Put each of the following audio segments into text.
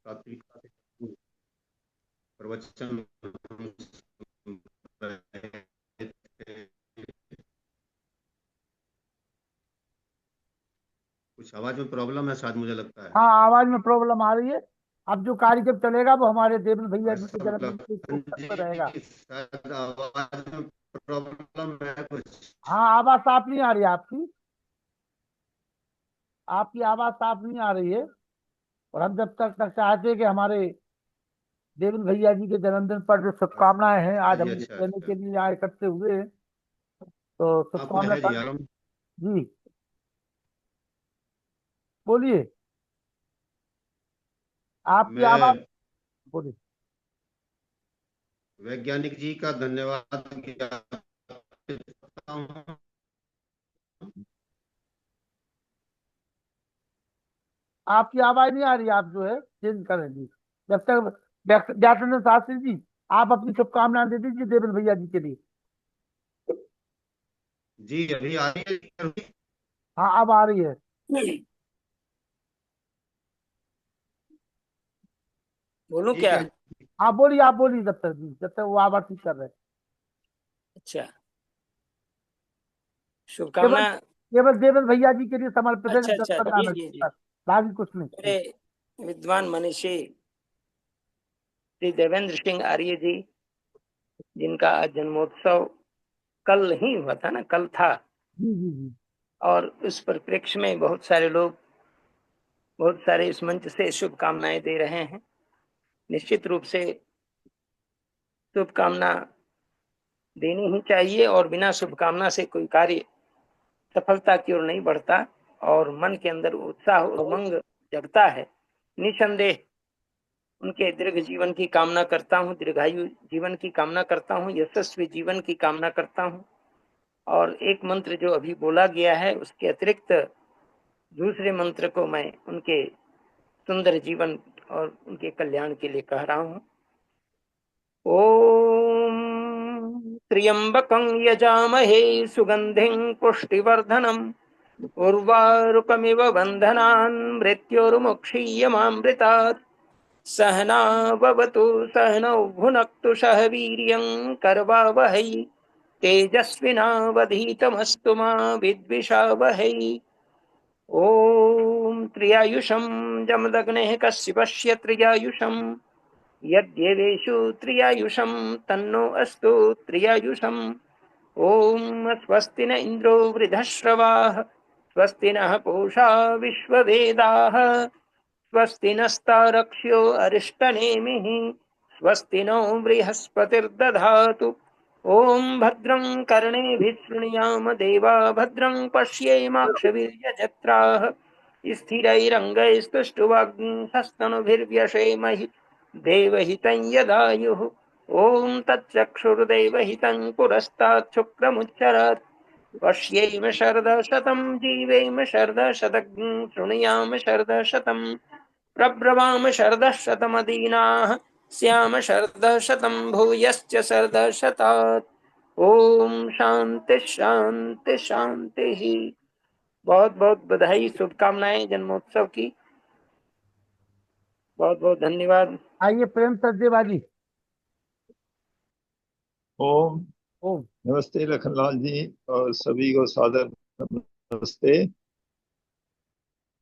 सात्विकता से प्रवचन हम सुन रहे थे। कुछ आवाज में प्रॉब्लम है शायद, मुझे लगता है। हाँ, आवाज में प्रॉब्लम आ रही है। अब जो कार्यक्रम चलेगा वो हमारे देवेंद्र भैया जी के ऐसा जन्मदिन के उपलक्ष्य पर रहेगा। जी, शायद आवाज में प्रॉब्लम है कुछ। हाँ, आवाज साफ नहीं आ रही है आपकी। आपकी आवाज साफ नहीं आ रही है। और हम जब तक चाहते हैं कि हमारे देवेंद्र भैया जी के जन्मदिन पर जो शुभकामनाएं हैं, अच्छा आज जी, हम अच्छा लेने अच्छा। के लिए यहाँ इकट्ठे हुए हैं। तो आपने शुभकामना है जी कर। आराम। जी, बोलिए। आपकी आवाज। मैं बोलिए। वैज्ञानिक जी का धन्यवाद करता हूँ। आपकी आवाज नहीं आ रही, आप जो है चेंज करें जी। जब तक व्यासचंद्र शास्त्री जी, आप अपनी शुभकामनाएं दे दीजिए देवेंद्र भैया जी के लिए। जी अभी आ रही है। हाँ, अब आ रही है। बोलूं ठीक क्या? है। आप बोलिए, आप बोलिए जब तक जी, जब तक वो आवाज ठीक कर रहे हैं। अच्छा, केवल शुभकामना। केवल देवेंद्र भैया जी के लिए समर्पित है, अच्छा जब अच्छा, तक जी गाना जी ठीक जी। कर। बाकी कुछ नहीं मेरे जी। विद्वान मनीषी श्री देवेंद्र सिंह आर्य जी, जिनका आज जन्मोत्सव कल ही हुआ था ना, कल था। जी जी जी। और उस परिप्रेक्ष्य में बहुत सारे लोग, बहुत सारे इस मंच से शुभकामनाएं दे रहे हैं। निश्चित रूप से शुभकामना देनी ही चाहिए, और बिना शुभकामना से कोई कार्य सफलता की ओर नहीं बढ़ता, और मन के अंदर उत्साह और उमंग जगता है। निसंदेह उनके दीर्घ जीवन की कामना करता हूँ, दीर्घायु जीवन की कामना करता हूँ, यशस्वी जीवन की कामना करता हूँ। और एक मंत्र जो अभी बोला गया है, उसके अतिरिक्त दूसरे मंत्र को मैं उनके सुंदर जीवन और उनके कल्याण के लिए कह रहा हूँ। ओम त्र्यंबकं यजामहे सुगंधिं पुष्टिवर्धनम् उर्वारुकमिव बन्धनान् मृत्योर्मुक्षीयमामृतात्। सहना भवतु सहनौ भुनक्तु सह वीर्यं करवावहै तेजस्विनावधीतमस्तु मा विद्विषावहै। ॐ त्र्यायुषं जमदग्नेः कश्यपस्य त्र्यायुषं यद्देवेषु त्र्यायुषं तन्नो अस्तु त्र्यायुषम्। ॐ स्वस्ति न इन्द्रो वृद्धश्रवाः स्वस्ति नः पूषा विश्ववेदाः स्वस्ति नस्तारक्ष्यो अरिष्टनेमिः स्वस्ति नो बृहस्पतिर्दधातु। ॐ भद्रं कर्णेभिः शृणुयाम देवा भद्रं पश्येमाक्षवीर्यजत्राः स्थिरैरङ्गैस्तुष्टुवाग्ंसस्तनुभिर्व्यसेमहि देवहितं यदायुः। ॐ तच्चक्षुर्देवहितं पुरस्तात् शुक्रमुच्चरत्। पश्येम शरदशतं जीवेम शरदशतं शृणुयाम शरदशतं प्रब्रवाम शरदशतमदीनाः स्याम शरदशतं भूयश्च शरदशतात्। ओम शांति शांति शांति ही। बहुत बहुत बधाई, शुभकामनाएं जन्मोत्सव की। बहुत बहुत धन्यवाद। आइए प्रेम सचदेवा जी। ओम। ओम। नमस्ते लखनलाल जी और सभी को सादर नमस्ते।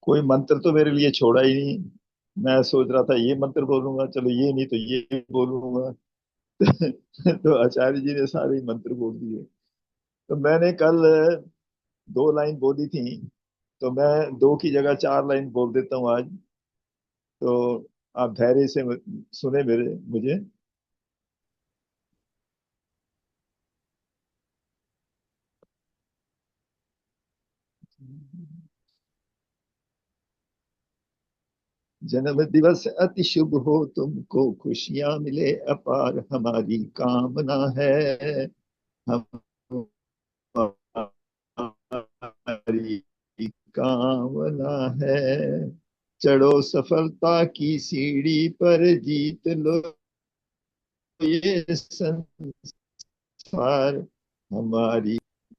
कोई मंत्र तो मेरे लिए छोड़ा ही नहीं। मैं सोच रहा था ये मंत्र बोलूंगा, चलो ये नहीं तो ये बोलूंगा। तो आचार्य जी ने सारे ही मंत्र बोल दिए। तो मैंने कल 2 लाइन बोली थी, तो मैं 2 की जगह 4 लाइन बोल देता हूँ आज। तो आप धैर्य से सुने मेरे मुझे। जन्म दिवस अति शुभ हो, तुमको खुशियां मिले अपार हमारी कामना है। हमारी कामना है। चढ़ो सफलता की सीढ़ी पर, जीत लो ये संसार। हमारी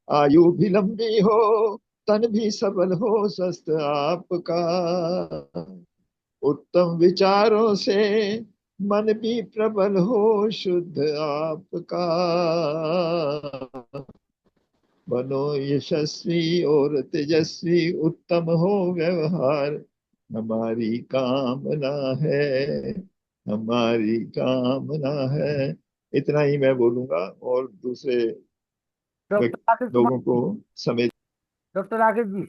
आयु भी लंबी हो, तन भी सबल हो, स्वस्थ आपका। उत्तम विचारों से मन भी प्रबल हो शुद्ध आपका, बनो यशस्वी और तेजस्वी, उत्तम हो व्यवहार, हमारी कामना है, हमारी कामना है। इतना ही मैं बोलूंगा और दूसरे डॉक्टर राकेश कुमार लोगों को समय। डॉक्टर राकेश जी,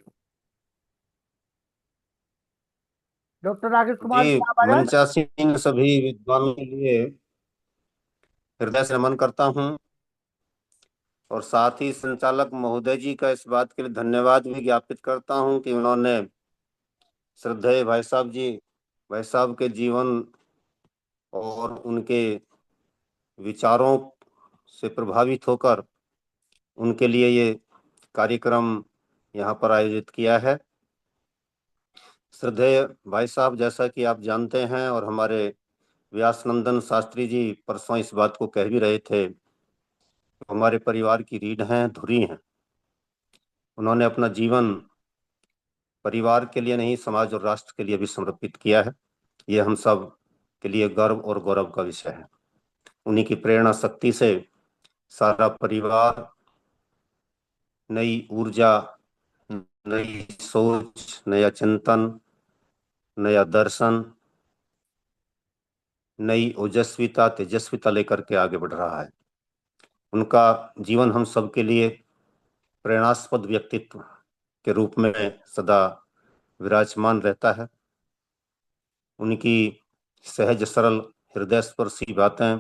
डॉक्टर राकेश कुमार जी, जी आप आ जाए। मंचासीन सभी विद्वानों के लिए हृदय से नमन करता हूँ, और साथ ही संचालक महोदय जी का इस बात के लिए धन्यवाद भी ज्ञापित करता हूँ कि उन्होंने श्रद्धेय भाई साहब के जीवन और उनके विचारों से प्रभावित होकर उनके लिए ये कार्यक्रम यहाँ पर आयोजित किया है। श्रद्धेय भाई साहब, जैसा कि आप जानते हैं और हमारे व्यासनंदन शास्त्री जी परसों इस बात को कह भी रहे थे, हमारे परिवार की रीढ़ हैं, धुरी हैं। उन्होंने अपना जीवन परिवार के लिए नहीं, समाज और राष्ट्र के लिए भी समर्पित किया है। ये हम सब के लिए गर्व और गौरव का विषय है। उन्हीं की प्रेरणा शक्ति से सारा परिवार नई ऊर्जा, नई सोच, नया चिंतन, नया दर्शन, नई ओजस्विता, तेजस्विता लेकर के आगे बढ़ रहा है। उनका जीवन हम सब के लिए प्रेरणास्पद व्यक्तित्व के रूप में सदा विराजमान रहता है। उनकी सहज सरल हृदय स्पर्शी बातें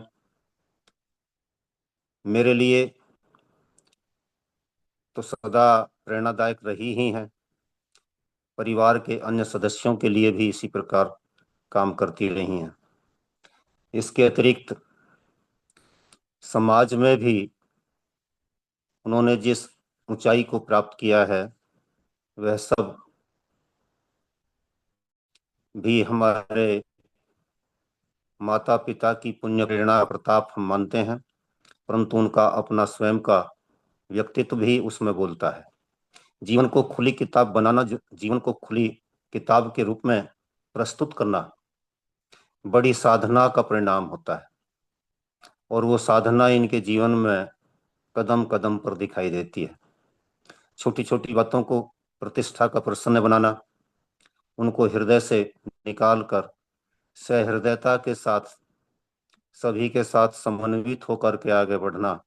मेरे लिए तो सदा प्रेरणादायक रही ही हैं, परिवार के अन्य सदस्यों के लिए भी इसी प्रकार काम करती रही हैं। इसके अतिरिक्त समाज में भी उन्होंने जिस ऊंचाई को प्राप्त किया है वह सब भी हमारे माता पिता की पुण्य प्रेरणा प्रताप हम मानते हैं, परंतु उनका अपना स्वयं का व्यक्तित्व भी उसमें बोलता है। जीवन को खुली किताब बनाना, जीवन को खुली किताब के रूप में प्रस्तुत करना बड़ी साधना का परिणाम होता है, और वो साधना इनके जीवन में कदम कदम पर दिखाई देती है। छोटी छोटी बातों को प्रतिष्ठा का प्रसन्न बनाना, उनको हृदय से निकाल कर सहृदयता के साथ सभी के साथ समन्वित होकर के आगे बढ़ना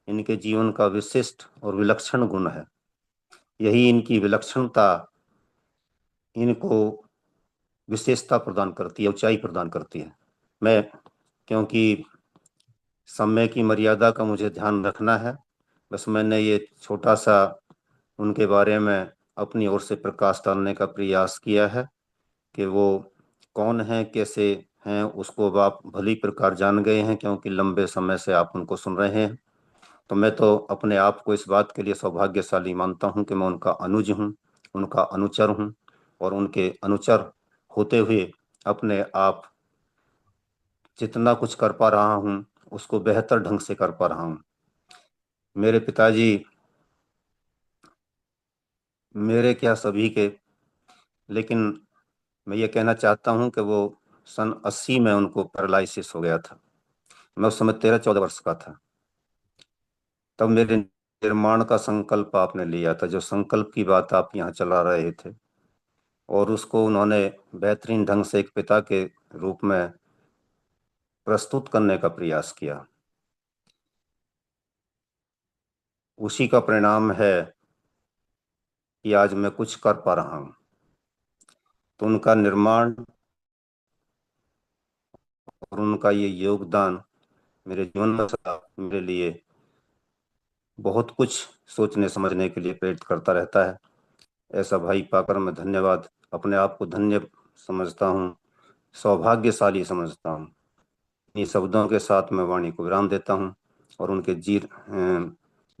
इनके जीवन का विशिष्ट और विलक्षण गुण है। यही इनकी विलक्षणता इनको विशेषता प्रदान करती है, ऊंचाई प्रदान करती है। मैं, क्योंकि समय की मर्यादा का मुझे ध्यान रखना है, बस मैंने ये छोटा सा उनके बारे में अपनी ओर से प्रकाश डालने का प्रयास किया है कि वो कौन है, कैसे हैं, उसको अब आप भली प्रकार जान गए हैं, क्योंकि लंबे समय से आप उनको सुन रहे हैं। तो मैं तो अपने आप को इस बात के लिए सौभाग्यशाली मानता हूं कि मैं उनका अनुज हूं, उनका अनुचर हूं, और उनके अनुचर होते हुए अपने आप जितना कुछ कर पा रहा हूं उसको बेहतर ढंग से कर पा रहा हूं। मेरे पिताजी, मेरे क्या सभी के, लेकिन मैं ये कहना चाहता हूं कि वो सन 80 में उनको पैरालिसिस हो गया था। मैं उस समय 13-14 वर्ष का था। तब मेरे निर्माण का संकल्प आपने लिया था, जो संकल्प की बात आप यहाँ चला रहे थे, और उसको उन्होंने बेहतरीन ढंग से एक पिता के रूप में प्रस्तुत करने का प्रयास किया। उसी का परिणाम है कि आज मैं कुछ कर पा रहा हूं। तो उनका निर्माण और उनका ये योगदान मेरे जीवन में सदा मेरे लिए बहुत कुछ सोचने समझने के लिए प्रेरित करता रहता है। ऐसा भाई पाकर मैं धन्यवाद, अपने आप को धन्य समझता हूँ, सौभाग्यशाली समझता हूँ। इन शब्दों के साथ मैं वाणी को विराम देता हूँ और उनके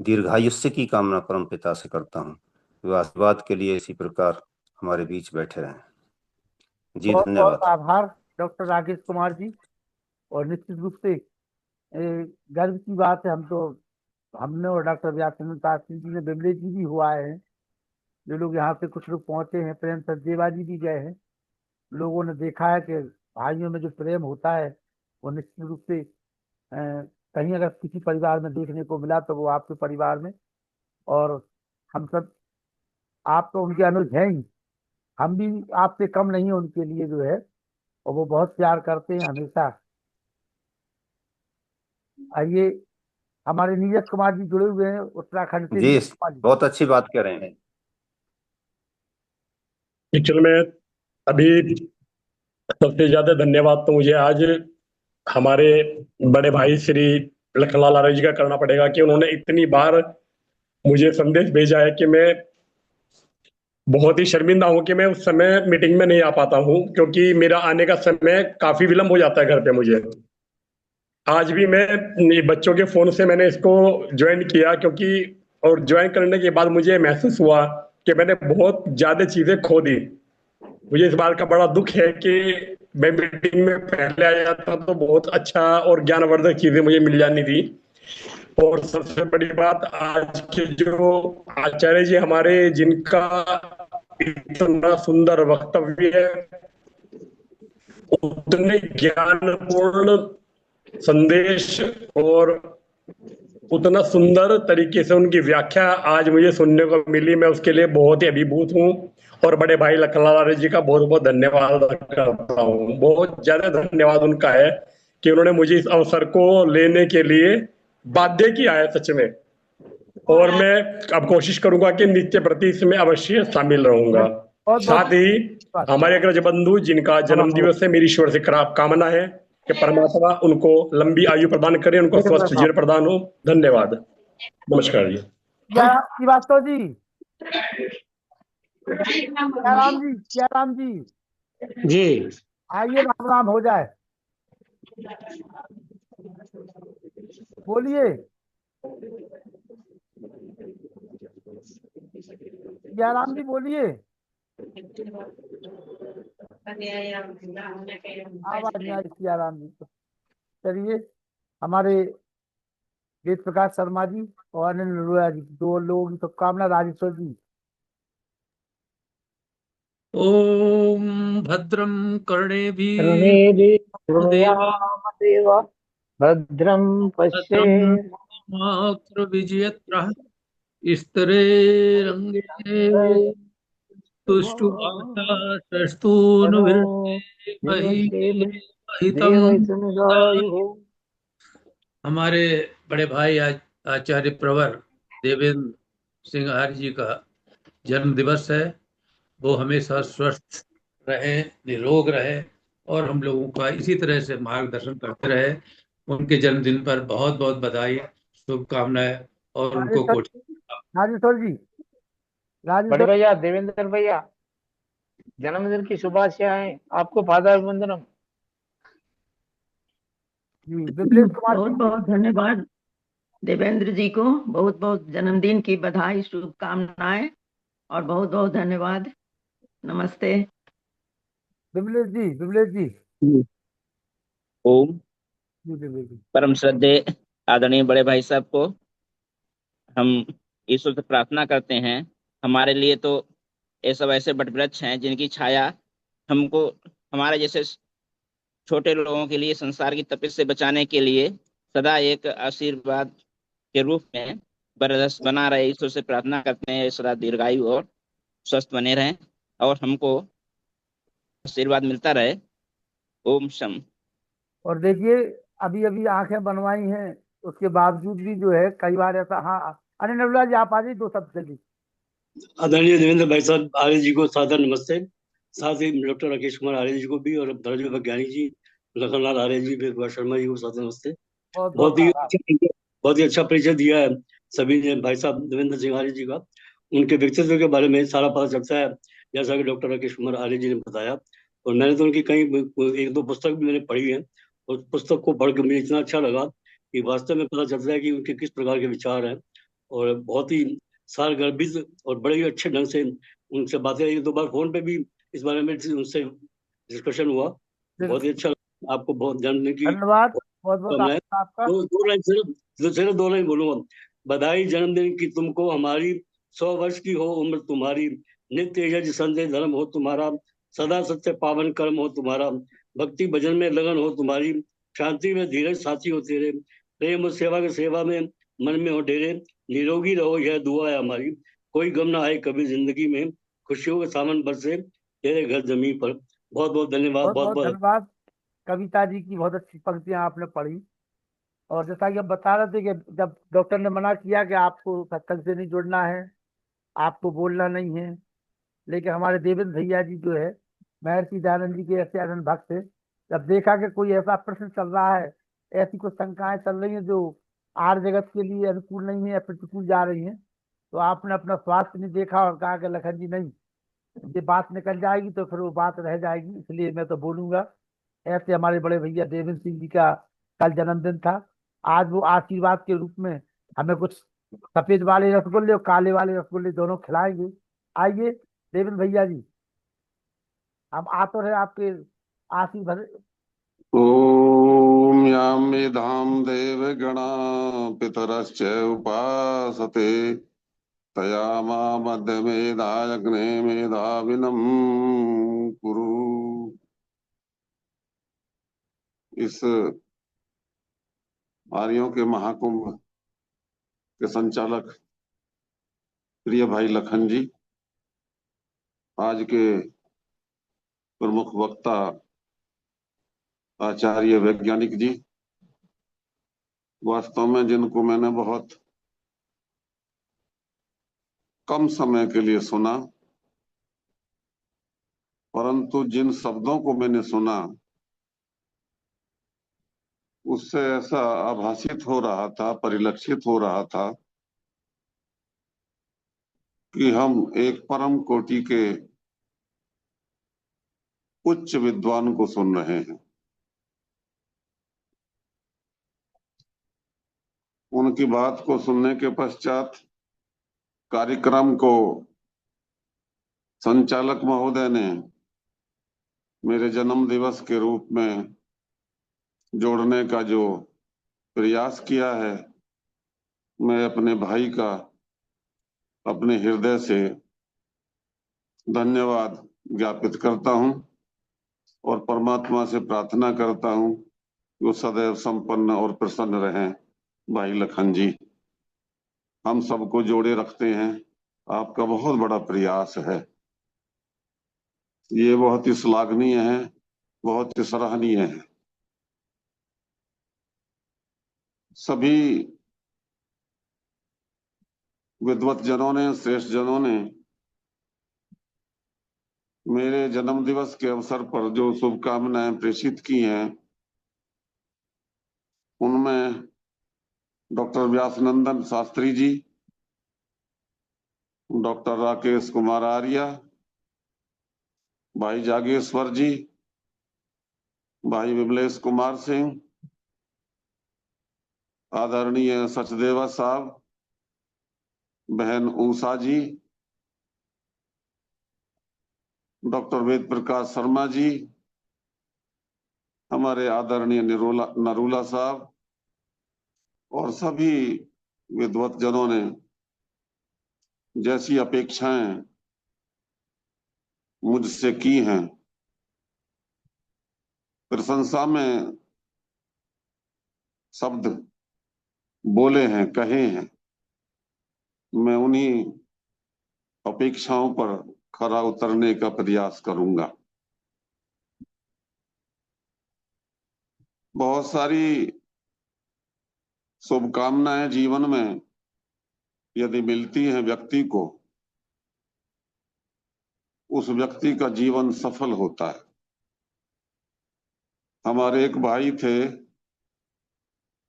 दीर्घायुष्य की कामना परम पिता से करता हूँ। वे आशीर्वाद के लिए इसी प्रकार हमारे बीच बैठे रहें। जी बहुत बहुत धन्यवाद। आभार डॉक्टर राकेश कुमार जी। और निश्चित रूप से गर्व की बात है, हमने और डॉक्टर व्यासनंद शास्त्री जी ने, बिमले जी भी हुआ है, जो लोग यहाँ से कुछ लोग पहुंचे हैं, प्रेम सचदेवा जी भी गए हैं। लोगों ने देखा है कि भाइयों में जो प्रेम होता है वो निश्चित रूप से कहीं अगर किसी परिवार में देखने को मिला तो वो आपके परिवार में। और हम सब, आप तो उनके अनुज हैं ही, हम भी आपसे कम नहीं है उनके लिए जो है, और वो बहुत प्यार करते हैं हमेशा। आइए, हमारे नीरज कुमार जी जुड़े हुए हैं उत्तराखंड से। जी, नीरज कुमार जी। बहुत अच्छी बात कह रहे हैं। एक्चुअल में अभी सबसे ज्यादा धन्यवाद तो मुझे आज हमारे बड़े भाई श्री लखनलाल आर्य जी का करना पड़ेगा कि उन्होंने इतनी बार मुझे संदेश भेजा है कि मैं बहुत ही शर्मिंदा हूं कि मैं उस समय मीटिंग में नहीं आ पाता हूं, क्योंकि मेरा आने का समय काफी विलंब हो जाता है घर पे मुझे। आज भी मैं ये बच्चों के फोन से मैंने इसको ज्वाइन किया, क्योंकि और ज्वाइन करने के बाद मुझे महसूस हुआ कि मैंने बहुत ज्यादा चीजें खो दी। मुझे इस बात का बड़ा दुख है कि मैं मीटिंग में पहले आया था तो बहुत अच्छा और ज्ञानवर्धक चीजें मुझे मिल जानी थी। और सबसे बड़ी बात, आज के जो आचार्य जी हमारे, जिनका इतना सुंदर वक्तव्य है, उतने ज्ञानपूर्ण संदेश और उतना सुंदर तरीके से उनकी व्याख्या आज मुझे सुनने को मिली, मैं उसके लिए बहुत ही अभिभूत हूँ। और बड़े भाई लखनलाल आर्य जी का बहुत बहुत धन्यवाद करता हूँ। बहुत ज्यादा धन्यवाद उनका है कि उन्होंने मुझे इस अवसर को लेने के लिए बाध्य किया है सच में। और मैं अब कोशिश करूंगा कि नित्य प्रति इसमें अवश्य शामिल रहूंगा। साथ ही हमारे अग्रज बंधु जिनका जन्म दिवस है, मेरी ईश्वर से कामना है कि परमात्मा उनको लंबी आयु प्रदान करे, उनको स्वस्थ जीवन प्रदान हो। धन्यवाद, नमस्कार जी। श्रीवास्तव जी, जयराम जी, जयराम जी जी आइए, राम राम हो जाए, बोलिए। जयराम जी बोलिए, आवाज नहीं आ रही जयराम जी को। चलिए, हमारे वेद प्रकाश शर्मा जी और अनिल नरोया जी, दो लोगों की शुभकामना। राजेश्वर जी। ओम भद्रम कर्णेभिः देव भद्रं विजयत्रः स्तरे रंगे तुष्टुवागुंसस्तूनुभिर्हितम्। हमारे बड़े भाई आचार्य प्रवर देवेंद्र सिंह आर्य जी का जन्म दिवस है। वो हमेशा स्वस्थ रहे, निरोग रहे और हम लोगों का इसी तरह से मार्गदर्शन करते रहे। उनके जन्मदिन पर बहुत बहुत बधाई, शुभकामनाएं और उनको राजेश्वर जी, बड़े राजेश्वर भैया देवेंद्र भैया, जन्मदिन की शुभाशयाएं आपको, पादार वंदनम। जी, विमलेश कुमार बहुत जी। बहुत धन्यवाद देवेंद्र जी को, बहुत बहुत जन्मदिन की बधाई, शुभकामनाएं और बहुत बहुत धन्यवाद। नमस्ते। विमलेश जी, विमलेश जी। ओम जी, विमलेश जी। परम श्रद्धेय आदरणीय बड़े भाई साहब को हम ईश्वर से प्रार्थना करते हैं। हमारे लिए तो ये सब ऐसे वटवृक्ष हैं जिनकी छाया हमको, हमारे जैसे छोटे लोगों के लिए संसार की तपिश से बचाने के लिए सदा एक आशीर्वाद के रूप में बरदस्त बना रहे। ईश्वर से प्रार्थना करते हैं सदा दीर्घायु और स्वस्थ बने रहें और हमको आशीर्वाद मिलता रहे। ओम शम। और देखिए, अभी अभी आंखें बनवाई हैं, उसके बावजूद भी जो है कई बार ऐसा। हाँ, अरे नवला जी आप आ जाइए, दो शब्द जल्दी। आदरणीय देवेंद्र भाई साहब आर्य जी को सादर नमस्ते। साथ ही डॉक्टर राकेश कुमार आर्य जी को भी, और धर्मवीर वैज्ञानी जी लखनलाल आर्य जी, वेद प्रकाश शर्मा जी को सादर नमस्ते। बहुत ही अच्छा परिचय दिया है सभी ने भाई साहब देवेंद्र सिंह आर्य जी का। उनके व्यक्तित्व के बारे में सारा पता चलता है, जैसा कि डॉक्टर राकेश कुमार आर्य जी ने बताया। और मैंने तो उनकी कई एक दो पुस्तक भी मैंने पढ़ी है, और पुस्तक को पढ़ के मुझे इतना अच्छा लगा कि वास्तव में पता चलता है कि उनके किस प्रकार के विचार हैं। और बहुत ही सारगर्भित और बड़े ही अच्छे ढंग से उनसे बातें, एक दो बार फोन पे भी इस बारे में उनसे डिस्कशन हुआ। बहुत ही अच्छा लगा। आपको बहुत जानने की धन्यवाद, बहुत बहुत आपका। दो लाइन बोलूंगा। बधाई जन्मदिन की तुमको हमारी, 100 वर्ष की हो उम्र तुम्हारी, नित्य यज संदेह धर्म हो तुम्हारा, सदा सत्य पावन कर्म हो तुम्हारा, भक्ति भजन में लगन हो तुम्हारी, शांति में धीरज साथी हो तेरे, प्रेम और सेवा के सेवा में मन में हो डेरे, निरोगी रहो यह दुआ है हमारी, कोई गम ना आए कभी जिंदगी में, खुशियों के सावन बरसे तेरे घर जमीन पर। बहुत बहुत धन्यवाद। बहुत बहुत बहुत बहुत धन्यवाद। कविता जी की बहुत अच्छी पंक्तियां आपने पढ़ी। और जैसा कि हम बता रहे थे कि जब डॉक्टर ने मना किया कि आपको सत्संग से नहीं जुड़ना है, आपको बोलना नहीं है, लेकिन हमारे देवेंद्र भैया जी जो है महर्षि दयानंद जी के ऐसे अनंत भक्त थे, जब देखा कि कोई ऐसा प्रश्न चल रहा है, ऐसी कुछ शंकाएं चल रही हैं जो आर्य जगत के लिए अनुकूल नहीं है, प्रतिकूल जा रही हैं, तो आपने अपना स्वास्थ्य नहीं देखा और कहा कि लखन जी नहीं, ये बात निकल जाएगी तो फिर वो बात रह जाएगी, इसलिए मैं तो बोलूंगा। ऐसे हमारे बड़े भैया देवेंद्र सिंह जी का कल जन्मदिन था। आज वो आशीर्वाद के रूप में हमें कुछ सफेद वाले रसगुल्ले और काले वाले रसगुल्ले दोनों खिलाएंगे। आइए देवेंद्र भैया जी, हम आ तो रहे आपके आशीर्वाद। ॐ यां मेधां देवगणा पितरश्च उपासते तया मामध्यमेधायग्ने मेधाविनं कुरु। इस आर्यों के महाकुंभ के संचालक प्रिय भाई लखन जी, आज के प्रमुख वक्ता आचार्य वैज्ञानिक जी, वास्तव में जिनको मैंने बहुत कम समय के लिए सुना, परंतु जिन शब्दों को मैंने सुना उससे ऐसा आभासित हो रहा था, परिलक्षित हो रहा था कि हम एक परम कोटि के उच्च विद्वान को सुन रहे हैं। उनकी बात को सुनने के पश्चात कार्यक्रम को संचालक महोदय ने मेरे जन्म दिवस के रूप में जोड़ने का जो प्रयास किया है, मैं अपने भाई का अपने हृदय से धन्यवाद ज्ञापित करता हूं और परमात्मा से प्रार्थना करता हूं कि वो सदैव संपन्न और प्रसन्न रहें। भाई लखन जी, हम सबको जोड़े रखते हैं, आपका बहुत बड़ा प्रयास है, ये बहुत ही श्लाघनीय है, बहुत ही सराहनीय है। सभी विद्वत जनों ने, श्रेष्ठ जनों ने मेरे जन्म दिवस के अवसर पर जो शुभकामनाएं प्रेषित की हैं, उनमें डॉक्टर व्यासनंदन शास्त्री जी, डॉक्टर राकेश कुमार आर्य, भाई जागेश्वर जी, भाई विमलेश कुमार सिंह, आदरणीय सचदेवा साहब, बहन ऊषा जी, डॉक्टर वेद प्रकाश शर्मा जी, हमारे आदरणीय नरूला साहब और सभी विद्वत जनों ने जैसी अपेक्षाएं मुझसे की हैं, प्रशंसा में शब्द बोले हैं, कहे हैं, मैं उन्हीं अपेक्षाओं पर खरा उतरने का प्रयास करूंगा। बहुत सारी शुभकामनाएं जीवन में यदि मिलती हैं व्यक्ति को, उस व्यक्ति का जीवन सफल होता है। हमारे एक भाई थे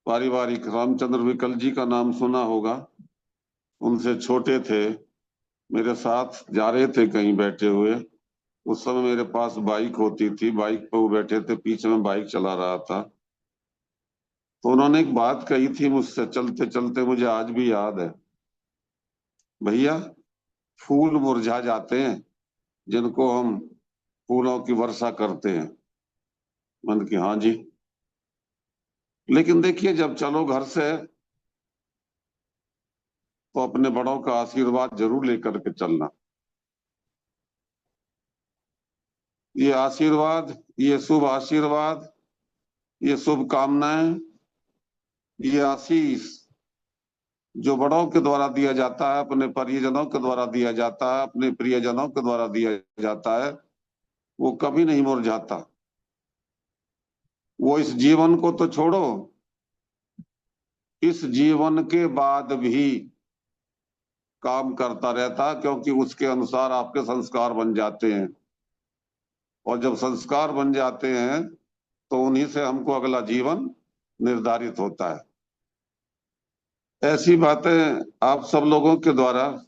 पारिवारिक, रामचंद्र विकल जी का नाम सुना होगा, उनसे छोटे थे, मेरे साथ जा रहे थे कहीं बैठे हुए, उस समय मेरे पास बाइक होती थी, बाइक पे वो बैठे थे, पीछे में बाइक चला रहा था, तो उन्होंने एक बात कही थी मुझसे चलते चलते, मुझे आज भी याद है, भैया फूल मुरझा जाते हैं जिनको हम फूलों की वर्षा करते हैं। मैंने कहा हाँ जी, लेकिन देखिए जब चलो घर से तो अपने बड़ों का आशीर्वाद जरूर लेकर के चलना। ये आशीर्वाद, ये शुभ आशीर्वाद, ये शुभकामनाएं, ये आशीष जो बड़ों के द्वारा दिया जाता है, अपने परिजनों के द्वारा दिया जाता है, अपने प्रियजनों के द्वारा दिया जाता है, वो कभी नहीं मुरझाता। वो इस जीवन को तो छोड़ो, इस जीवन के बाद भी काम करता रहता, क्योंकि उसके अनुसार आपके संस्कार बन जाते हैं, और जब संस्कार बन जाते हैं तो उन्हीं से हमको अगला जीवन निर्धारित होता है। ऐसी बातें आप सब लोगों के द्वारा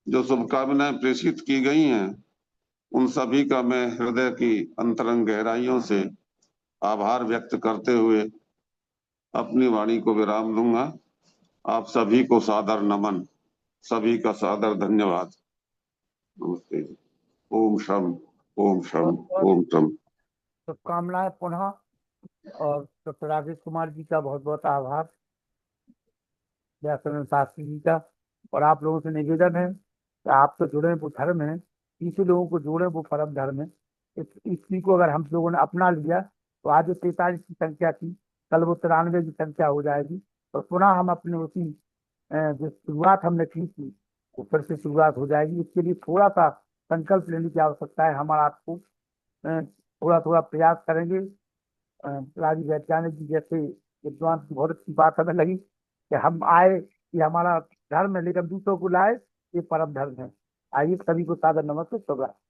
जो शुभकामनाएं प्रेषित की गई हैं, उन सभी का मैं हृदय की अंतरंग गहराइयों से आभार व्यक्त करते हुए अपनी वाणी को विराम दूंगा। आप सभी को सादर नमन, सभी का सादर धन्यवाद। नमस्ते। ओम शम, ओम शम, ओम शम। शुभकामनाएं पुनः। और डॉक्टर राकेश कुमार जी का बहुत बहुत आभार, व्याकरण शास्त्री जी का। और आप लोगों से निवेदन है कि आप तो जुड़े वो धर्म है, इसी लोगों को जोड़े वो परम धर्म है। इसी को अगर हम लोगों ने अपना लिया तो आज 43 की संख्या थी, कल वो 93 की संख्या हो जाएगी। और पुनः हम अपने उसी जो शुरुआत हमने की थी वो फिर से शुरुआत हो जाएगी। इसके लिए थोड़ा सा संकल्प लेने की आवश्यकता है। हम आपको थोड़ा थोड़ा प्रयास करेंगे। राजीव वैज्ञानिक जी जैसे विद्वान की बहुत अच्छी बात हमें लगी कि हम आए, ये हमारा धर्म है, लेकिन दूसरों को लाए, ये परम धर्म है। आइए, सभी को सादर नमस्ते। शुभ रात्रि।